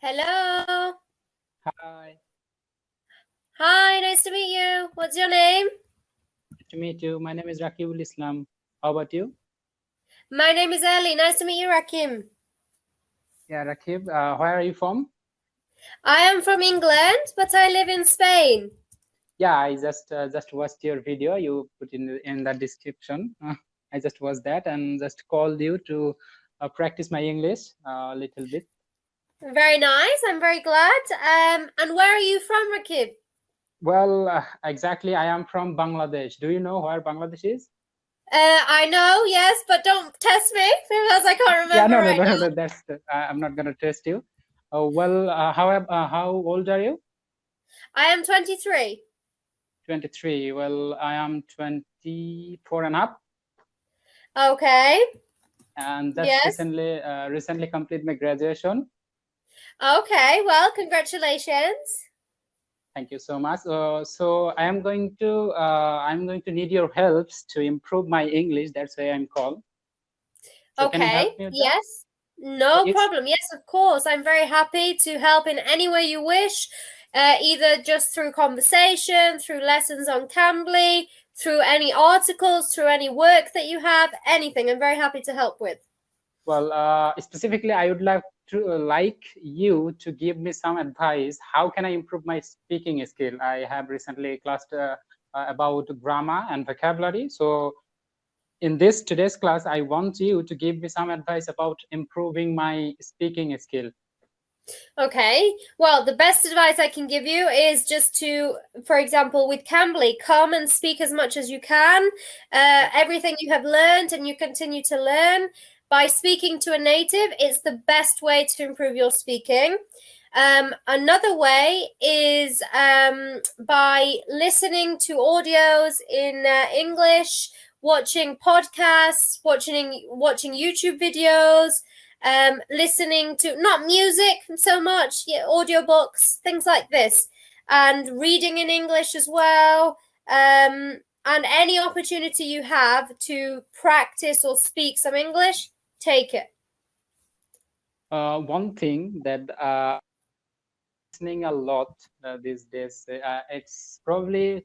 Hello. Hi, Hi, nice to meet you. What's your name? nice to meet you. My name is Rakibul Islam. How about you? My name is Ellie. Nice to meet you, Rakim. Yeah, Rakib, where are you from? I am from England, but I live in Spain. Yeah, I just watched your video you put in the description. I just watched that and just called you to practice my English a little bit. Very nice. I'm very glad. And where are you from, Rakib? Well, exactly, I am from Bangladesh. Do you know where Bangladesh is? I know, yes, but don't test me because I can't Yeah, remember right now. no, that's I'm not gonna test you. How old are you? I am 23. 23. Well, I am 24 and up. Okay. And just Yes. recently complete my graduation. Okay. Well, congratulations. Thank you so much. So I'm going to need your helps to improve my English. That's why I'm called. So can you Okay. help me with that? Yes. No It's problem. Yes, of course. I'm very happy to help in any way you wish, either just through conversation, through lessons on Cambly, through any articles, through any work that you have, anything. I'm very happy to help with. well, specifically, I would like you to give me some advice. How can I improve my speaking skill? I have recently classed about grammar and vocabulary. So in today's class, I want you to give me some advice about improving my speaking skill. Okay. Well, the best advice I can give you is just to, for example, with Cambly, come and speak as much as you can. Everything you have learned and you continue to learn by speaking to a native, it's the best way to improve your speaking. Another way is by listening to audios in English, watching podcasts, watching YouTube videos, listening to not music so much, yeah, audiobooks, things like this, and reading in English as well. And any opportunity you have to practice or speak some English, take it. One thing that listening a lot these days. It's probably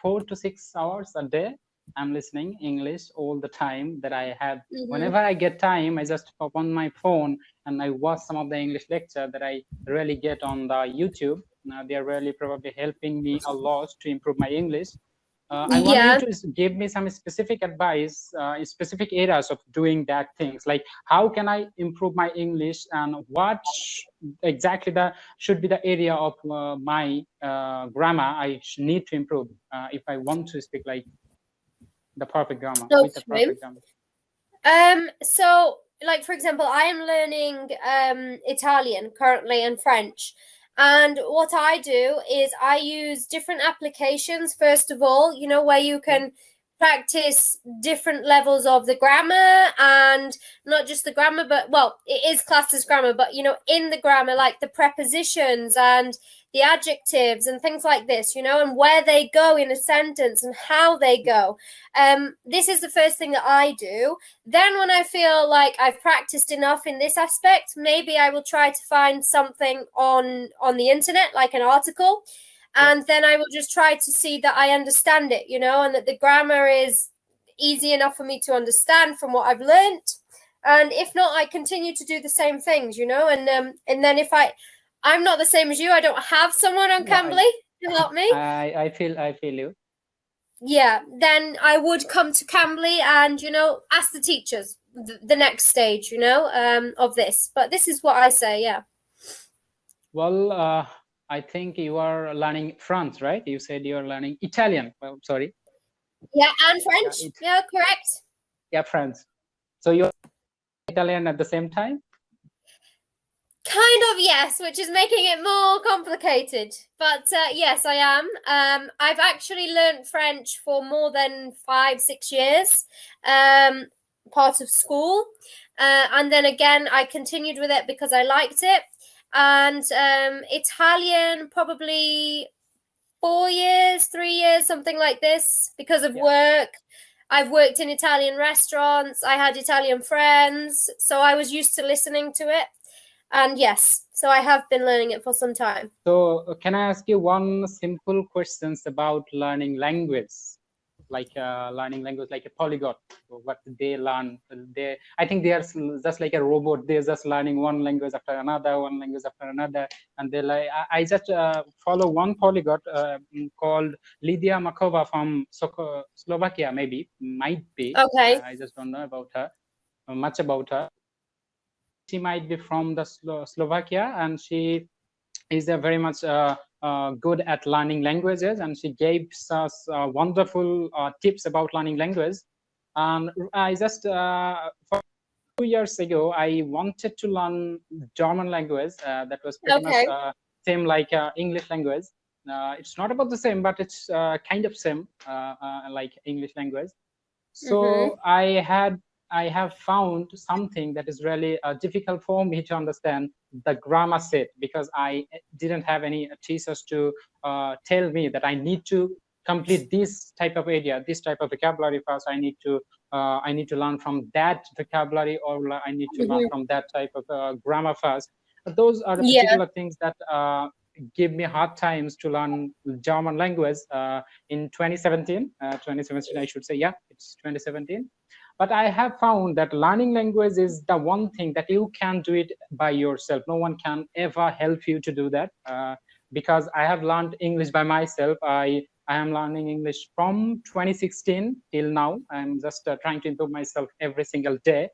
4 to 6 hours a day. I'm listening English all the time that I have. Whenever I get time, I just pop on my phone and I watch some of the English lecture that I really get on the YouTube. They are really probably helping me a lot to improve my English. I want you Yeah. to give me some specific advice, specific areas of doing that things. Like how can I improve my English, and what exactly should be the area of my grammar I need to improve if I want to speak like the perfect grammar with the Okay. perfect grammar. So like for example, I am learning Italian currently and French. And what I do is I use different applications, first of all, where you can practice different levels of the grammar, and not just the grammar, but well, it is classed as grammar, but in the grammar, like the prepositions and the adjectives and things like this, and where they go in a sentence and how they go. This is the first thing that I do. Then when I feel like I've practiced enough in this aspect, maybe I will try to find something on the internet, like an article, and then I will just try to see that I understand it, and that the grammar is easy enough for me to understand from what I've learnt. And if not, I continue to do the same things, and then if I'm not the same as you, I don't have someone on Cambly to help me. I feel you. Yeah, then I would come to Cambly and ask the teachers the next stage of this. But this is what I say. Yeah. Well, I think you are learning French, right? You said you are learning Italian. Well, sorry. Yeah, and French. Yeah, correct. Yeah, French. So you're Italian at the same time? Kind of, yes, which is making it more complicated. But yes, I am. I've actually learned French for more than 5-6 years, part of school. And then again, I continued with it because I liked it. And Italian, probably 4 years, 3 years, something like this, because of work. I've worked in Italian restaurants. I had Italian friends, so I was used to listening to it. And yes, so I have been learning it for some time. So can I ask you one simple questions about learning language? Like learning language like a polyglot, what they learn, I think they are just like a robot. They're just learning one language after another, one language after another, and they like I just follow one polyglot called Lydia Makova from Slovakia, maybe, might be. Okay. I just don't know about her, much about her. She might be from the Slovakia, and she is very much good at learning languages, and she gave us wonderful tips about learning language. And I just for 2 years ago, I wanted to learn German language. That was pretty much same like English language. It's not about the same, but it's kind of same like English language. So I have found something that is really difficult for me to understand the grammar set, because I didn't have any teachers to tell me that I need to complete this type of area, this type of vocabulary first. I need to learn from that vocabulary, or I need to learn from that type of grammar first. Those are the particular things that give me hard times to learn German language in 2017. 2017, I should say. Yeah, it's 2017. But I have found that learning language is the one thing that you can do it by yourself. No one can ever help you to do that, because I have learned English by myself. I am learning English from 2016 till now. I'm just trying to improve myself every single day.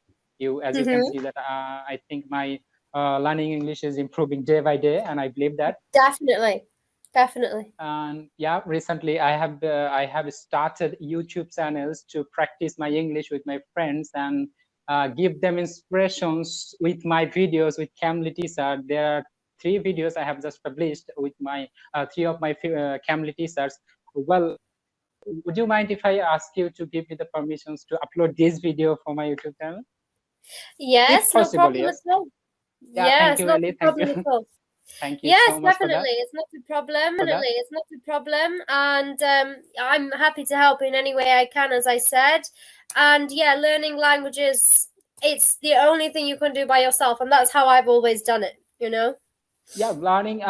As you can see that I think my learning English is improving day by day, and I believe that. Definitely. And yeah, recently I have started YouTube channels to practice my English with my friends and give them inspirations with my videos with Cambly teacher. There are 3 videos I have just published with my 3 of my Cambly teachers. Well, would you mind if I ask you to give me the permissions to upload this video for my YouTube channel? Yes, if possible, no problem yes. at all. Yeah, thank you, not Eliie. a problem at all. Thank you Yes, so much for that. definitely. It's not a problem. Definitely, it's not a problem. And I'm happy to help in any way I can, as I said. And yeah, learning languages, it's the only thing you can do by yourself. And that's how I've always done it, you know? Yeah, learning,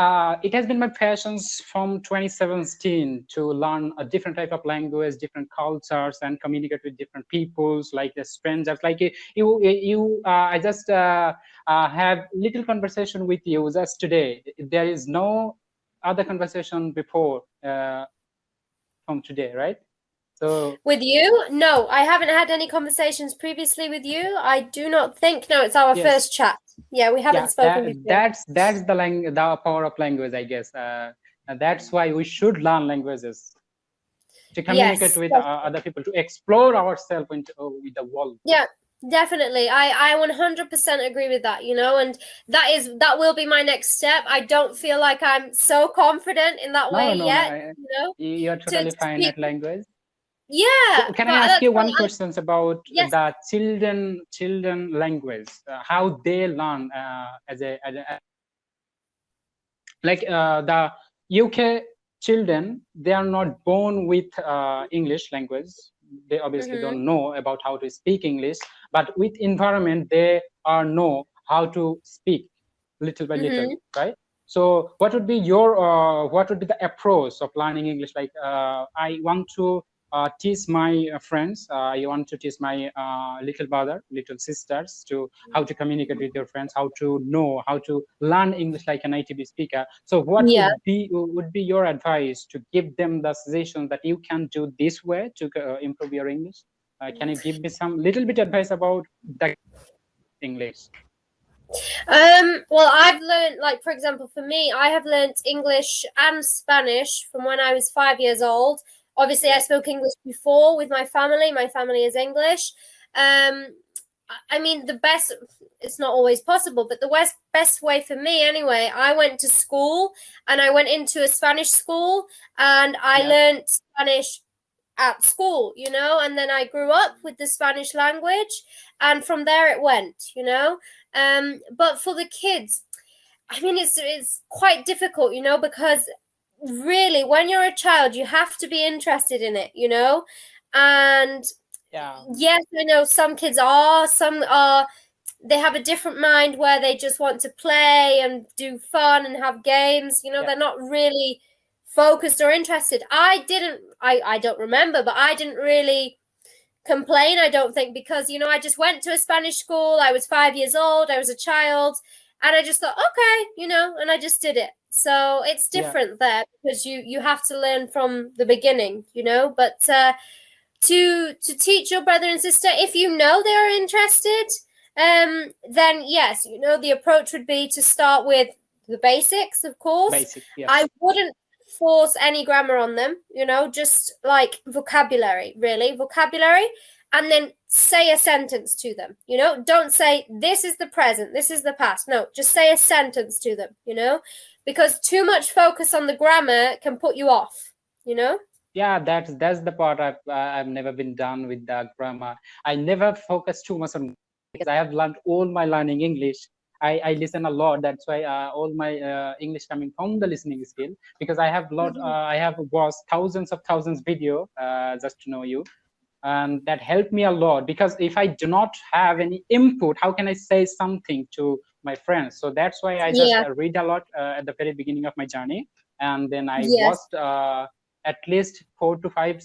it has been my passion from 2017 to learn a different type of language, different cultures, and communicate with different peoples, like the strangers. Like I just have little conversation with you just today. There is no other conversation before from today, right? So with you, no, I haven't had any conversations previously with you. I do not think. No, it's our first chat. Yeah, we haven't spoken before. That's the power of language, I guess. And that's why we should learn languages, to communicate with other people, to explore ourselves with the world. Yeah, definitely. I 100% agree with that, you know, and that will be my next step. I don't feel like I'm so confident in that way yet, you know. You're totally fine at language. Yeah. So can I ask you one question about the children language, how they learn like the UK children, they are not born with English language. They obviously don't know about how to speak English, but with environment, they know how to speak little by little, right? So what would be the approach of learning English? Like I want to teach my friends. I want to teach my little brother, little sisters, to how to communicate with your friends, how to know how to learn English like a native speaker. So what would be your advice to give them the suggestion that you can do this way to improve your English? Can you give me some little bit advice about the English? Well, I've learned, like, for example, for me, I have learned English and Spanish from when I was 5 years old. Obviously, I spoke English before with my family. My family is English. I mean, it's not always possible, but the best way for me anyway, I went to school and I went into a Spanish school and I learned Spanish at school, you know, and then I grew up with the Spanish language and from there it went, you know. But for the kids, I mean, it's quite difficult, you know, because really when you're a child, you have to be interested in it, you know. And yes, I know some kids are, some are they have a different mind where they just want to play and do fun and have games. You know, Yeah. they're not really focused or interested. I don't remember, but I didn't really complain, I don't think, because, you know, I just went to a Spanish school. I was 5 years old. I was a child. And I just thought, okay, you know, and I just did it. So it's Yeah. different there because you have to learn from the beginning, you know. But to teach your brother and sister, if you know they are interested, then yes, you know, the approach would be to start with the basics, of course. Basic, yes. I wouldn't force any grammar on them, you know, just like vocabulary, really, vocabulary, and then say a sentence to them, you know. Don't say, this is the present, this is the past. No, just say a sentence to them, you know, because too much focus on the grammar can put you off, you know. Yeah, that's the part I've never been done with the grammar. I never focus too much on, because I have learned all my learning English. I listen a lot. That's why all my English coming from the listening skill. Because I have I have watched thousands of video just to know you, and that helped me a lot. Because if I do not have any input, how can I say something to my friends? So that's why I just read a lot at the very beginning of my journey, and then I watched at least 4 to 5,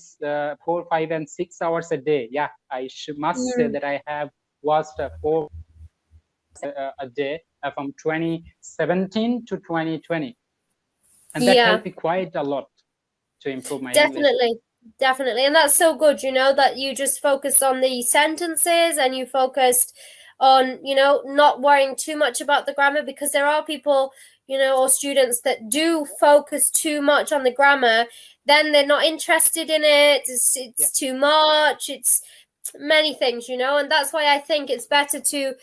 4, 5, and 6 hours a day. Yeah, I must say that I have watched 4 a day from 2017 to 2020, and that helped me quite a lot to improve my English. Definitely. And that's so good, you know, that you just focused on the sentences and you focused on, you know, not worrying too much about the grammar, because there are people, you know, or students that do focus too much on the grammar. Then they're not interested in it. It's too much. It's many things, you know, and that's why I think it's better to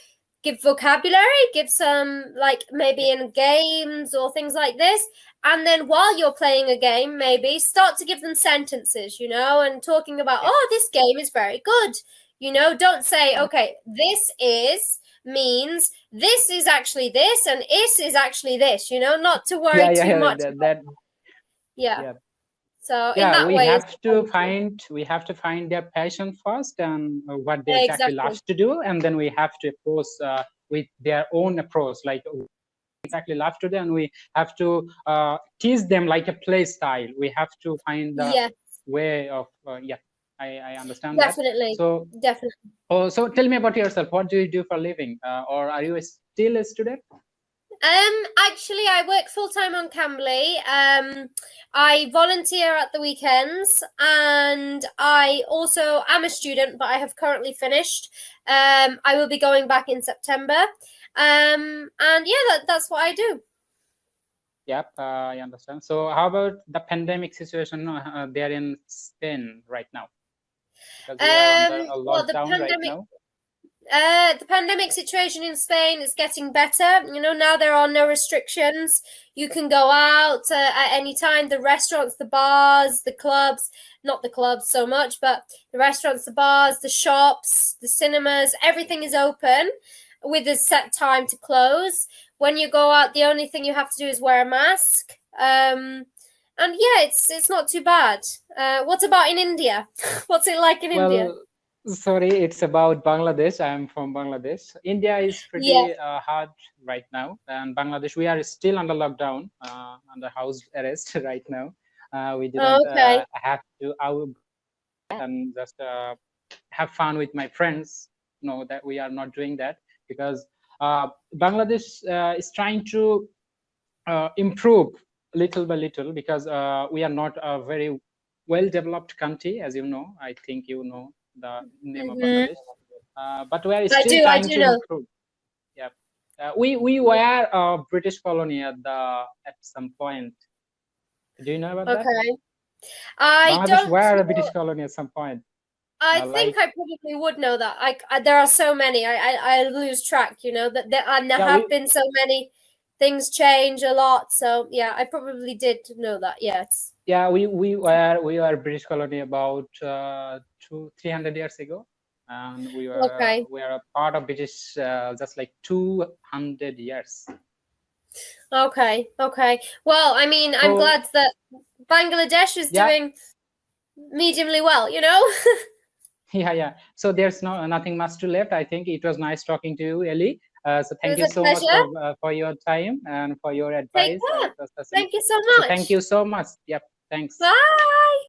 give vocabulary, give some, like, maybe in games or things like this. And then while you're playing a game, maybe start to give them sentences, you know, and talking about, oh, this game is very good. You know, don't say, okay, this is means this is actually this and is actually this, you know, not to worry too much. So in that we way, have to find their passion first, and what they exactly love to do, and then we have to approach with their own approach, like exactly love to do, and we have to teach them like a play style. We have to find the way of I understand that. So definitely. Oh, so tell me about yourself. What do you do for a living, or are you still a student? Actually, I work full-time on Cambly. I volunteer at the weekends, and I also am a student, but I have currently finished. I will be going back in September. And yeah, that's what I do. Yep, I understand. So how about the pandemic situation there in Spain right now? Because we are under a lockdown right now. The pandemic situation in Spain is getting better. You know, now there are no restrictions. You can go out at any time. The restaurants, the bars, the clubs, not the clubs so much, but the restaurants, the bars, the shops, the cinemas, everything is open with a set time to close. When you go out, the only thing you have to do is wear a mask. And yeah, it's not too bad. What about in India? What's it like in India? Sorry, it's about Bangladesh. I'm from Bangladesh. India is pretty hard right now, and Bangladesh, we are still under lockdown, under house arrest right now. We didn't have to out and just have fun with my friends. No, that we are not doing that, because Bangladesh is trying to improve little by little, because we are not a very well developed country, as you know. I think you know the name of Bangladesh, but we are still trying to improve. Yeah, we were a British colony at some point. Do you know about that? Bangladesh were a British colony at some point. I think I probably would know that. There are so many. I lose track. You know that there have been so many. Things change a lot, so yeah, I probably did know that. Yes. Yeah, we were British colony about 300 years ago, and we were a part of British just like 200 years. Okay. Well, I mean, I'm glad that Bangladesh is doing mediumly well. You know. Yeah. So there's nothing much to left. I think it was nice talking to you, Ellie. So It thank was you a so much pleasure. for your time and for your Take advice. care. It was such Thank you so so much. thank you so much. Yep. Thanks. Bye.